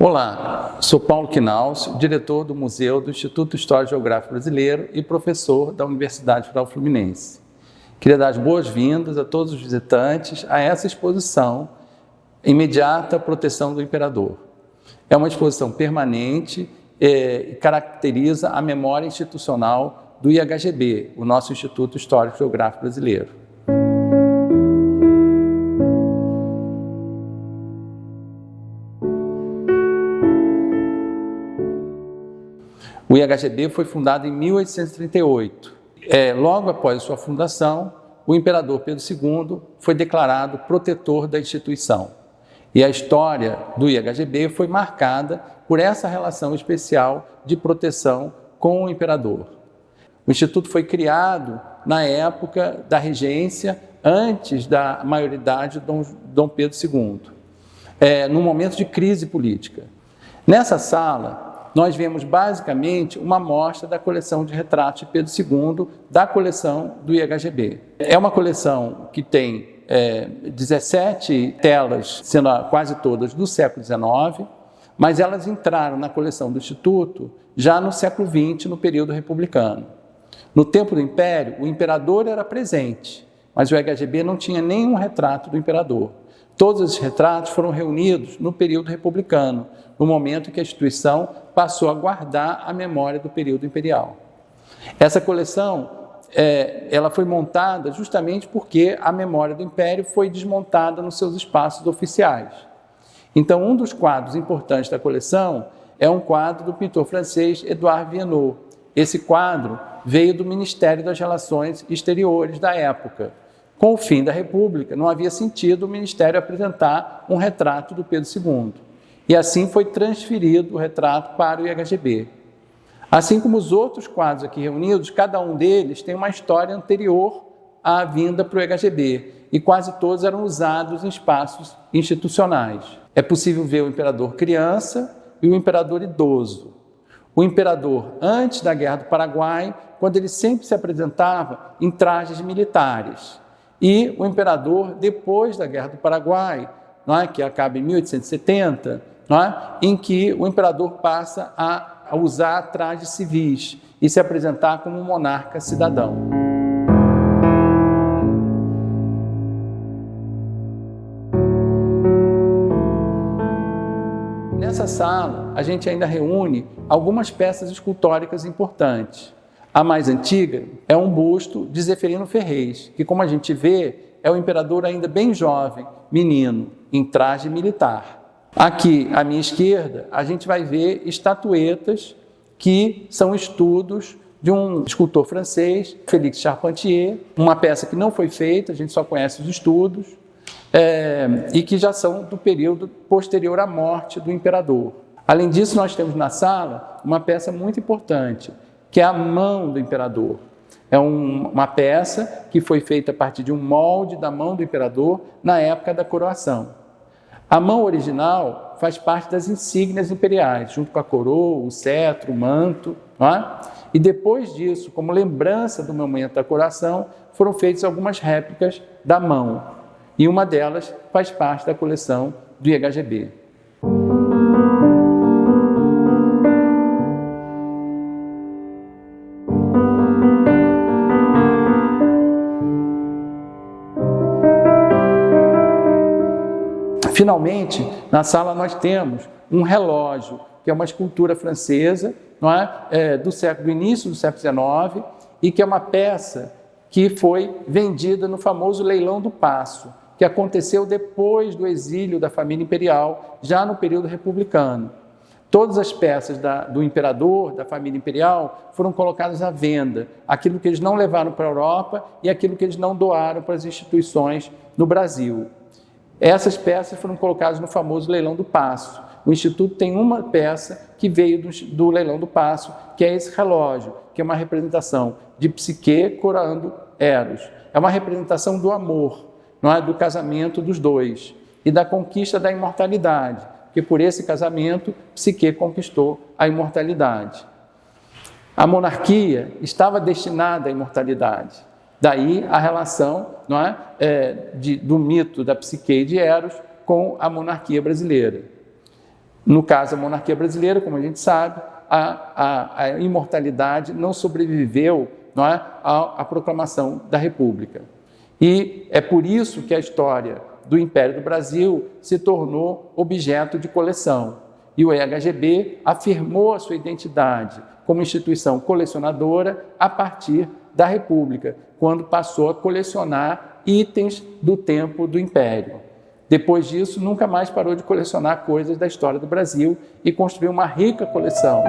Olá, sou Paulo Quinaus, diretor do Museu do Instituto Histórico e Geográfico Brasileiro e professor da Universidade Federal Fluminense. Queria dar as boas-vindas a todos os visitantes a essa exposição Imediata Proteção do Imperador. É uma exposição permanente e caracteriza a memória institucional do IHGB, o nosso Instituto Histórico e Geográfico Brasileiro. O IHGB foi fundado em 1838. Logo após sua fundação, o imperador Pedro II foi declarado protetor da instituição. E a história do IHGB foi marcada por essa relação especial de proteção com o imperador. O Instituto foi criado na época da regência, antes da maioridade de Dom Pedro II, num momento de crise política. Nessa sala, nós vemos basicamente uma amostra da coleção de retratos de Pedro II, da coleção do IHGB. É uma coleção que tem 17 telas, sendo quase todas do século XIX, mas elas entraram na coleção do Instituto já no século XX, no período republicano. No tempo do Império, o imperador era presente, mas o IHGB não tinha nenhum retrato do imperador. Todos esses retratos foram reunidos no período republicano, no momento em que a instituição passou a guardar a memória do período imperial. Essa coleção ela foi montada justamente porque a memória do Império foi desmontada nos seus espaços oficiais. Então, um dos quadros importantes da coleção é um quadro do pintor francês Édouard Viennot. Esse quadro veio do Ministério das Relações Exteriores da época. Com o fim da República, não havia sentido o Ministério apresentar um retrato do Pedro II. E assim foi transferido o retrato para o IHGB. Assim como os outros quadros aqui reunidos, cada um deles tem uma história anterior à vinda para o IHGB, e quase todos eram usados em espaços institucionais. É possível ver o imperador criança e o imperador idoso. O imperador antes da Guerra do Paraguai, quando ele sempre se apresentava em trajes militares. E o imperador depois da Guerra do Paraguai, que acaba em 1870, em que o imperador passa a usar trajes civis e se apresentar como um monarca cidadão. Nessa sala, a gente ainda reúne algumas peças escultóricas importantes. A mais antiga é um busto de Zeferino Ferrez, que, como a gente vê, é o imperador ainda bem jovem, menino, em traje militar. Aqui, à minha esquerda, a gente vai ver estatuetas que são estudos de um escultor francês, Félix Charpentier, uma peça que não foi feita, a gente só conhece os estudos, e que já são do período posterior à morte do imperador. Além disso, nós temos na sala uma peça muito importante, que é a mão do imperador. É uma peça que foi feita a partir de um molde da mão do imperador na época da coroação. A mão original faz parte das insígnias imperiais, junto com a coroa, o cetro, o manto. E depois disso, como lembrança do momento da coroação, foram feitas algumas réplicas da mão. E uma delas faz parte da coleção do IHGB. Finalmente, na sala nós temos um relógio, que é uma escultura francesa, do início do século XIX, e que é uma peça que foi vendida no famoso leilão do Paço, que aconteceu depois do exílio da família imperial, já no período republicano. Todas as peças do imperador, da família imperial, foram colocadas à venda, aquilo que eles não levaram para a Europa e aquilo que eles não doaram para as instituições no Brasil. Essas peças foram colocadas no famoso leilão do Paço. O Instituto tem uma peça que veio do leilão do Paço, que é esse relógio, que é uma representação de Psique coroando Eros. É uma representação do amor, do casamento dos dois e da conquista da imortalidade, porque por esse casamento Psique conquistou a imortalidade. A monarquia estava destinada à imortalidade. Daí a relação do mito da Psique e de Eros com a monarquia brasileira. No caso da monarquia brasileira, como a gente sabe, a imortalidade não sobreviveu, não é, à proclamação da República. E é por isso que a história do Império do Brasil se tornou objeto de coleção. E o EHGB afirmou a sua identidade como instituição colecionadora a partir da República, quando passou a colecionar itens do tempo do Império. Depois disso, nunca mais parou de colecionar coisas da história do Brasil e construiu uma rica coleção.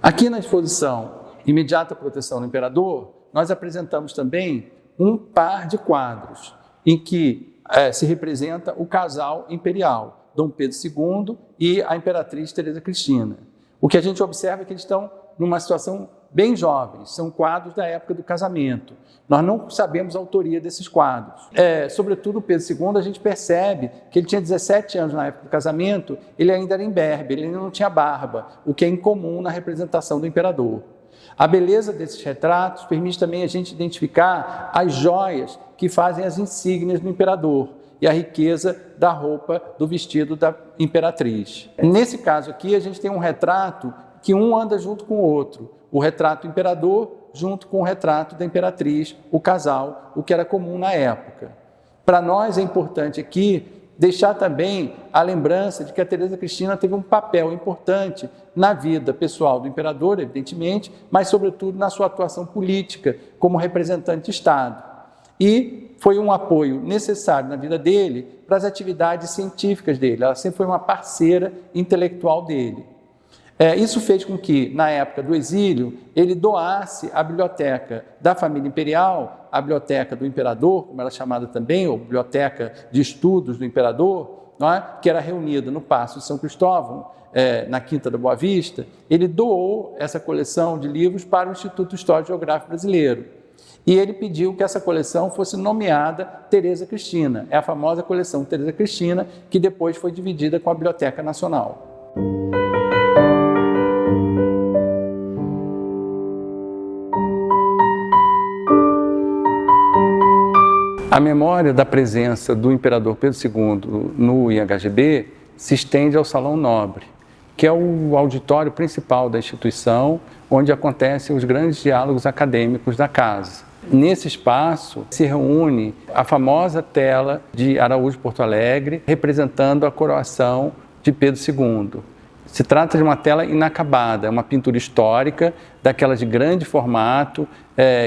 Aqui na exposição Imediata Proteção do Imperador, nós apresentamos também um par de quadros em que se representa o casal imperial, Dom Pedro II e a imperatriz Teresa Cristina. O que a gente observa é que eles estão numa situação bem jovens, são quadros da época do casamento. Nós não sabemos a autoria desses quadros. Sobretudo o Pedro II, a gente percebe que ele tinha 17 anos na época do casamento, ele ainda era imberbe, ele ainda não tinha barba, o que é incomum na representação do imperador. A beleza desses retratos permite também a gente identificar as joias que fazem as insígnias do imperador e a riqueza da roupa, do vestido da imperatriz. Nesse caso aqui, a gente tem um retrato que um anda junto com o outro. O retrato do imperador junto com o retrato da imperatriz, o casal, o que era comum na época. Para nós é importante aqui deixar também a lembrança de que a Teresa Cristina teve um papel importante na vida pessoal do imperador, evidentemente, mas sobretudo na sua atuação política como representante de Estado. E foi um apoio necessário na vida dele para as atividades científicas dele. Ela sempre foi uma parceira intelectual dele. Isso fez com que, na época do exílio, ele doasse a biblioteca da família imperial, a biblioteca do imperador, como era chamada também, ou biblioteca de estudos do imperador, não é? Que era reunida no Paço de São Cristóvão, na Quinta da Boa Vista. Ele doou essa coleção de livros para o Instituto Histórico e Geográfico Brasileiro. E ele pediu que essa coleção fosse nomeada Teresa Cristina. É a famosa coleção Teresa Cristina, que depois foi dividida com a Biblioteca Nacional. A memória da presença do imperador Pedro II no IHGB se estende ao Salão Nobre, que é o auditório principal da instituição, onde acontecem os grandes diálogos acadêmicos da casa. Nesse espaço se reúne a famosa tela de Araújo Porto Alegre, representando a coroação de Pedro II. Se trata de uma tela inacabada, é uma pintura histórica, daquelas de grande formato,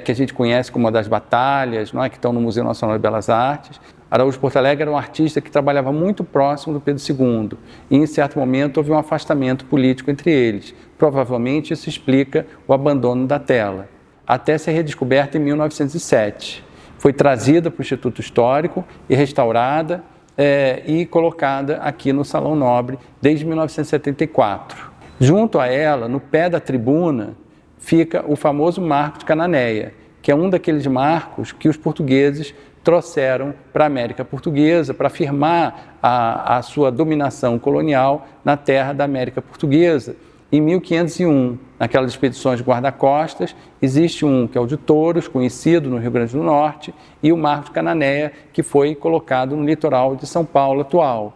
que a gente conhece como a das batalhas, não é? Que estão no Museu Nacional de Belas Artes. Araújo Porto Alegre era um artista que trabalhava muito próximo do Pedro II, e em certo momento houve um afastamento político entre eles. Provavelmente isso explica o abandono da tela, até ser redescoberta em 1907. Foi trazida para o Instituto Histórico e restaurada, e colocada aqui no Salão Nobre desde 1974. Junto a ela, no pé da tribuna, fica o famoso Marco de Cananéia, que é um daqueles marcos que os portugueses trouxeram para a América Portuguesa para afirmar a sua dominação colonial na terra da América Portuguesa. Em 1501, naquelas expedições de guarda-costas, existe um que é o de Touros, conhecido no Rio Grande do Norte, e o Marco de Cananéia, que foi colocado no litoral de São Paulo atual.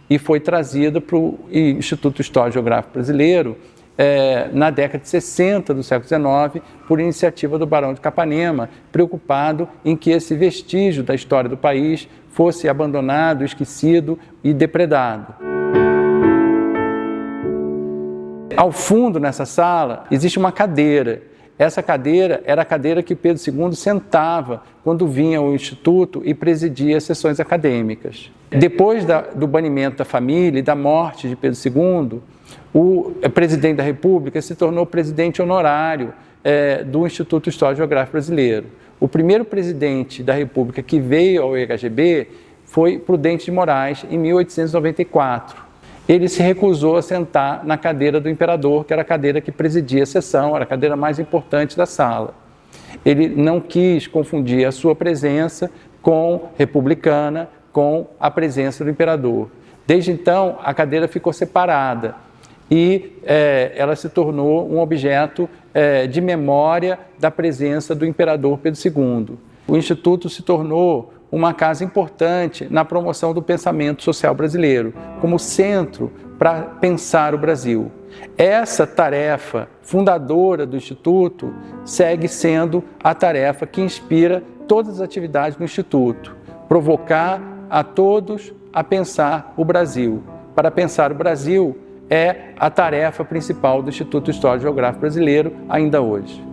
E foi trazida para o Instituto Histórico e Geográfico Brasileiro na década de 60 do século XIX, por iniciativa do Barão de Capanema, preocupado em que esse vestígio da história do país fosse abandonado, esquecido e depredado. Ao fundo, nessa sala, existe uma cadeira. Essa cadeira era a cadeira que Pedro II sentava quando vinha ao Instituto e presidia as sessões acadêmicas. Depois do banimento da família e da morte de Pedro II, o presidente da República se tornou presidente honorário do Instituto Histórico e Geográfico Brasileiro. O primeiro presidente da República que veio ao IHGB foi Prudente de Moraes, em 1894. Ele se recusou a sentar na cadeira do imperador, que era a cadeira que presidia a sessão, era a cadeira mais importante da sala. Ele não quis confundir a sua presença com republicana, com a presença do imperador. Desde então, a cadeira ficou separada. e ela se tornou um objeto de memória da presença do imperador Pedro II. O Instituto se tornou uma casa importante na promoção do pensamento social brasileiro, como centro para pensar o Brasil. Essa tarefa fundadora do Instituto segue sendo a tarefa que inspira todas as atividades do Instituto, provocar a todos a pensar o Brasil. Para pensar o Brasil é a tarefa principal do Instituto Histórico e Geográfico Brasileiro ainda hoje.